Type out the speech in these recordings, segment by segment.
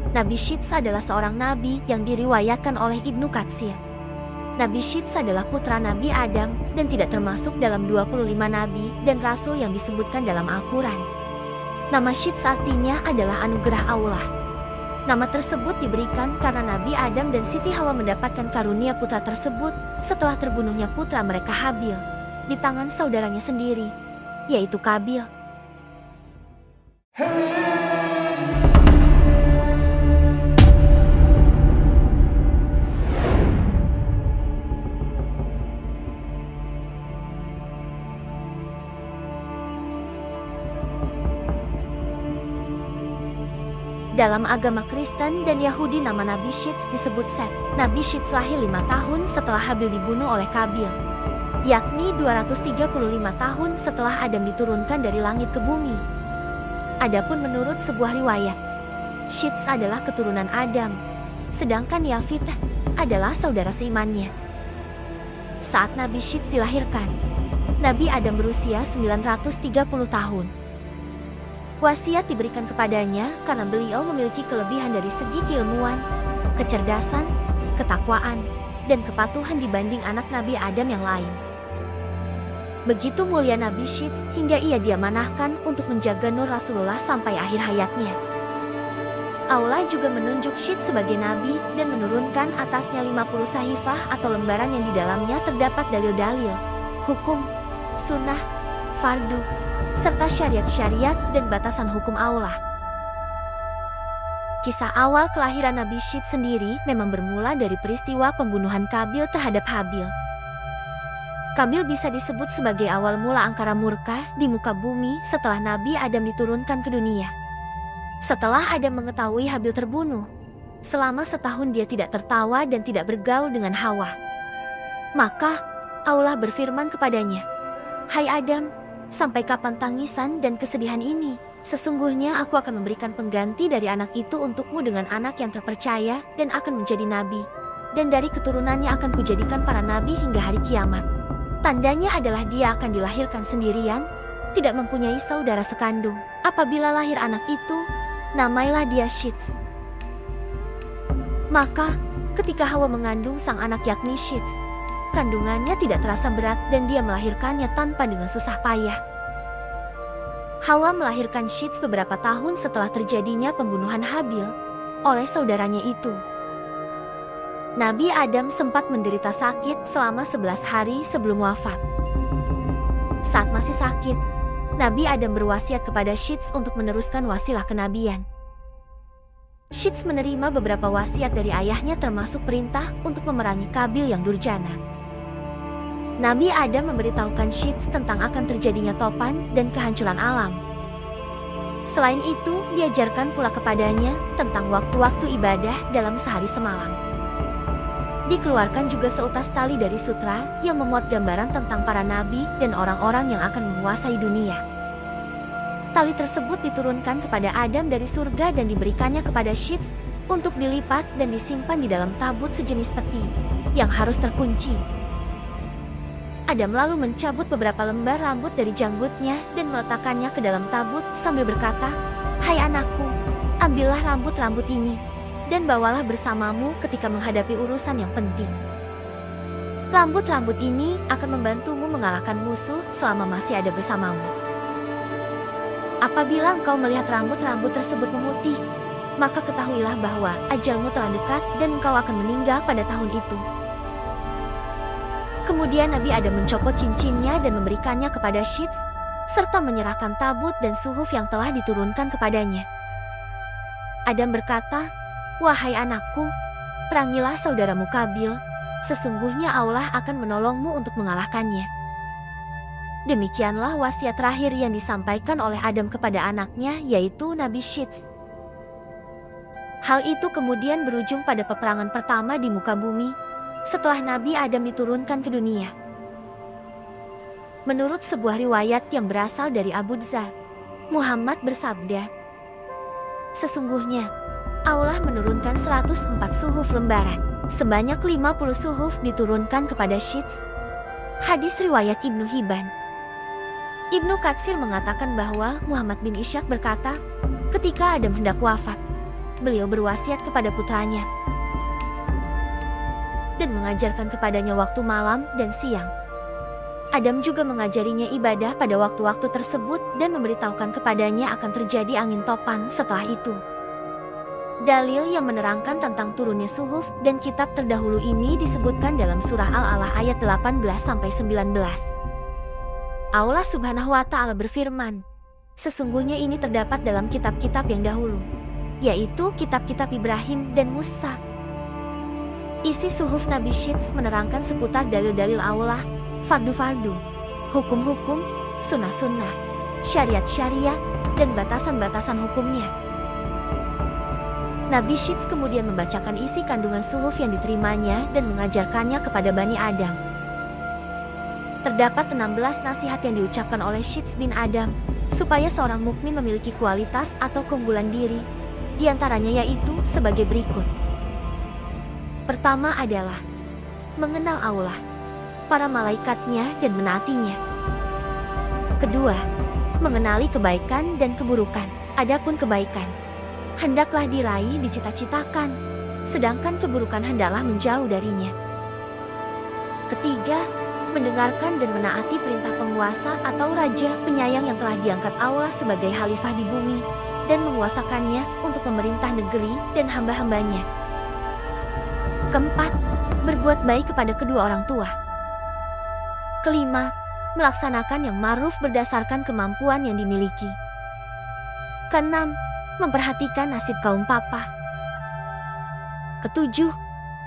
Nabi Syits adalah seorang nabi yang diriwayatkan oleh Ibnu Katsir. Nabi Syits adalah putra Nabi Adam dan tidak termasuk dalam 25 nabi dan rasul yang disebutkan dalam Al-Quran. Nama Syits artinya adalah anugerah Allah. Nama tersebut diberikan karena Nabi Adam dan Siti Hawa mendapatkan karunia putra tersebut setelah terbunuhnya putra mereka Habil di tangan saudaranya sendiri, yaitu Kabil. Dalam agama Kristen dan Yahudi nama Nabi Syits disebut Set. Nabi Syits lahir 5 tahun setelah Habil dibunuh oleh Kabil, yakni 235 tahun setelah Adam diturunkan dari langit ke bumi. Adapun menurut sebuah riwayat, Syits adalah keturunan Adam, sedangkan Yafith adalah saudara seimannya. Saat Nabi Syits dilahirkan, Nabi Adam berusia 930 tahun. Wasiat diberikan kepadanya karena beliau memiliki kelebihan dari segi keilmuan, kecerdasan, ketakwaan, dan kepatuhan dibanding anak Nabi Adam yang lain. Begitu mulia Nabi Syits hingga ia diamanahkan untuk menjaga Nur Rasulullah sampai akhir hayatnya. Allah juga menunjuk Syits sebagai nabi dan menurunkan atasnya 50 sahifah atau lembaran yang di dalamnya terdapat dalil-dalil, hukum, sunnah, fardu, serta syariat-syariat dan batasan hukum Allah. Kisah awal kelahiran Nabi Syits sendiri memang bermula dari peristiwa pembunuhan Kabil terhadap Habil. Kabil bisa disebut sebagai awal mula angkara murka di muka bumi setelah Nabi Adam diturunkan ke dunia. Setelah Adam mengetahui Habil terbunuh, selama setahun dia tidak tertawa dan tidak bergaul dengan Hawa. Maka Allah berfirman kepadanya, "Hai Adam, sampai kapan tangisan dan kesedihan ini? Sesungguhnya aku akan memberikan pengganti dari anak itu untukmu dengan anak yang terpercaya dan akan menjadi nabi. Dan dari keturunannya akan kujadikan para nabi hingga hari kiamat. Tandanya adalah dia akan dilahirkan sendirian, tidak mempunyai saudara sekandung. Apabila lahir anak itu, namailah dia Syits." Maka, ketika Hawa mengandung sang anak yakni Syits, kandungannya tidak terasa berat dan dia melahirkannya tanpa dengan susah payah. Hawa melahirkan Syits beberapa tahun setelah terjadinya pembunuhan Habil oleh saudaranya itu. Nabi Adam sempat menderita sakit selama 11 hari sebelum wafat. Saat masih sakit, Nabi Adam berwasiat kepada Syits untuk meneruskan wasilah kenabian. Syits menerima beberapa wasiat dari ayahnya termasuk perintah untuk memerangi Kabil yang durjana. Nabi Adam memberitahukan Syits tentang akan terjadinya topan dan kehancuran alam. Selain itu, diajarkan pula kepadanya tentang waktu-waktu ibadah dalam sehari semalam. Dikeluarkan juga seutas tali dari sutra yang memuat gambaran tentang para nabi dan orang-orang yang akan menguasai dunia. Tali tersebut diturunkan kepada Adam dari surga dan diberikannya kepada Syits untuk dilipat dan disimpan di dalam tabut sejenis peti yang harus terkunci. Adam lalu mencabut beberapa lembar rambut dari janggutnya dan meletakkannya ke dalam tabut sambil berkata, "Hai anakku, ambillah rambut-rambut ini dan bawalah bersamamu ketika menghadapi urusan yang penting. Rambut-rambut ini akan membantumu mengalahkan musuh selama masih ada bersamamu. Apabila engkau melihat rambut-rambut tersebut memutih, maka ketahuilah bahwa ajalmu telah dekat dan engkau akan meninggal pada tahun itu." Kemudian Nabi Adam mencopot cincinnya dan memberikannya kepada Syits, serta menyerahkan tabut dan suhuf yang telah diturunkan kepadanya. Adam berkata, "Wahai anakku, perangilah saudaramu Kabil, sesungguhnya Allah akan menolongmu untuk mengalahkannya." Demikianlah wasiat terakhir yang disampaikan oleh Adam kepada anaknya, yaitu Nabi Syits. Hal itu kemudian berujung pada peperangan pertama di muka bumi, setelah Nabi Adam diturunkan ke dunia. Menurut sebuah riwayat yang berasal dari Abu Dzar, Muhammad bersabda, "Sesungguhnya, Allah menurunkan 104 suhuf lembaran. Sebanyak 50 suhuf diturunkan kepada Syits." Hadis riwayat Ibnu Hibban. Ibnu Katsir mengatakan bahwa Muhammad bin Ishaq berkata, ketika Adam hendak wafat, beliau berwasiat kepada putranya dan mengajarkan kepadanya waktu malam dan siang. Adam juga mengajarinya ibadah pada waktu-waktu tersebut dan memberitahukan kepadanya akan terjadi angin topan setelah itu. Dalil yang menerangkan tentang turunnya suhuf dan kitab terdahulu ini disebutkan dalam surah Al-Alaq ayat 18-19. Allah Subhanahu wa Ta'ala berfirman, "Sesungguhnya ini terdapat dalam kitab-kitab yang dahulu, yaitu kitab-kitab Ibrahim dan Musa." Isi suhuf Nabi Syits menerangkan seputar dalil-dalil Allah, fardu-fardu, hukum-hukum, sunnah-sunnah, syariat-syariat, dan batasan-batasan hukumnya. Nabi Syits kemudian membacakan isi kandungan suhuf yang diterimanya dan mengajarkannya kepada Bani Adam. Terdapat 16 nasihat yang diucapkan oleh Syits bin Adam, supaya seorang mukmin memiliki kualitas atau keunggulan diri, di antaranya yaitu sebagai berikut. Pertama adalah mengenal Allah, para malaikatnya dan menaatinya. Kedua, mengenali kebaikan dan keburukan. Adapun kebaikan hendaklah diraih dicita-citakan, sedangkan keburukan hendaklah menjauh darinya. Ketiga, mendengarkan dan menaati perintah penguasa atau raja penyayang yang telah diangkat Allah sebagai khalifah di bumi dan menguasakannya untuk memerintah negeri dan hamba-hambanya. Keempat, berbuat baik kepada kedua orang tua. Kelima, melaksanakan yang ma'ruf berdasarkan kemampuan yang dimiliki. Keenam, memperhatikan nasib kaum papa. Ketujuh,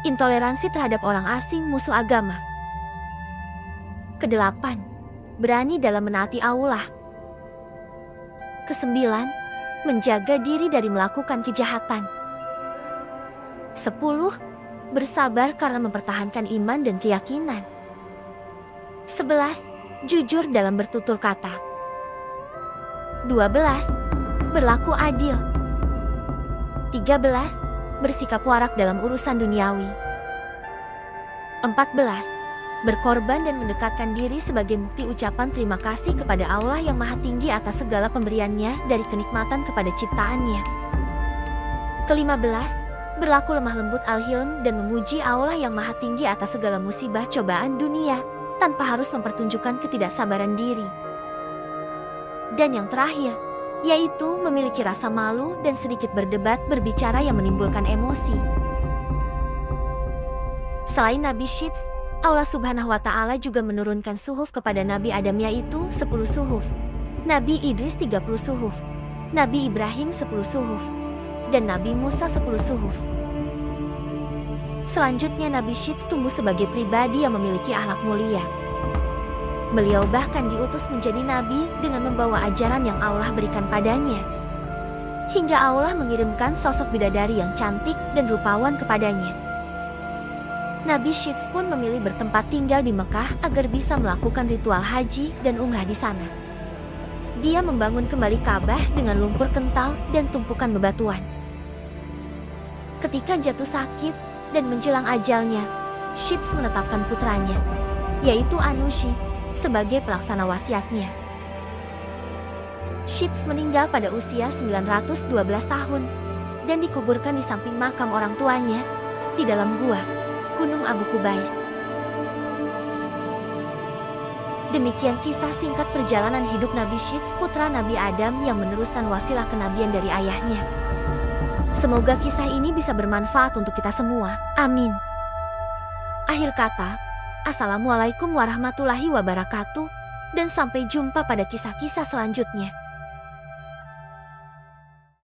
intoleransi terhadap orang asing musuh agama. Kedelapan, berani dalam menaati Allah. Kesembilan, menjaga diri dari melakukan kejahatan. 10, bersabar karena mempertahankan iman dan keyakinan. 11, jujur dalam bertutur kata. 12, berlaku adil. 13, bersikap warak dalam urusan duniawi. 14, berkorban dan mendekatkan diri sebagai bukti ucapan terima kasih kepada Allah yang Maha Tinggi atas segala pemberiannya dari kenikmatan kepada ciptaannya. 15, berlaku lemah lembut al-hilm dan memuji Allah yang Maha Tinggi atas segala musibah cobaan dunia tanpa harus mempertunjukkan ketidaksabaran diri. Dan yang terakhir, yaitu memiliki rasa malu dan sedikit berdebat berbicara yang menimbulkan emosi. Selain Nabi Syits, Allah Subhanahu wa Ta'ala juga menurunkan suhuf kepada Nabi Adam yaitu 10 suhuf, Nabi Idris 30 suhuf, Nabi Ibrahim 10 suhuf, dan Nabi Musa 10 suhuf. Selanjutnya Nabi Syits tumbuh sebagai pribadi yang memiliki akhlak mulia. Beliau bahkan diutus menjadi nabi dengan membawa ajaran yang Allah berikan padanya. Hingga Allah mengirimkan sosok bidadari yang cantik dan rupawan kepadanya. Nabi Syits pun memilih bertempat tinggal di Mekah agar bisa melakukan ritual haji dan umrah di sana. Dia membangun kembali Ka'bah dengan lumpur kental dan tumpukan bebatuan. Ketika jatuh sakit dan menjelang ajalnya, Syits menetapkan putranya, yaitu Anushi, sebagai pelaksana wasiatnya. Syits meninggal pada usia 912 tahun dan dikuburkan di samping makam orang tuanya di dalam gua Gunung Abu Kubais. Demikian kisah singkat perjalanan hidup Nabi Syits, putra Nabi Adam yang meneruskan wasilah kenabian dari ayahnya. Semoga kisah ini bisa bermanfaat untuk kita semua. Amin. Akhir kata, Assalamualaikum warahmatullahi wabarakatuh, dan sampai jumpa pada kisah-kisah selanjutnya.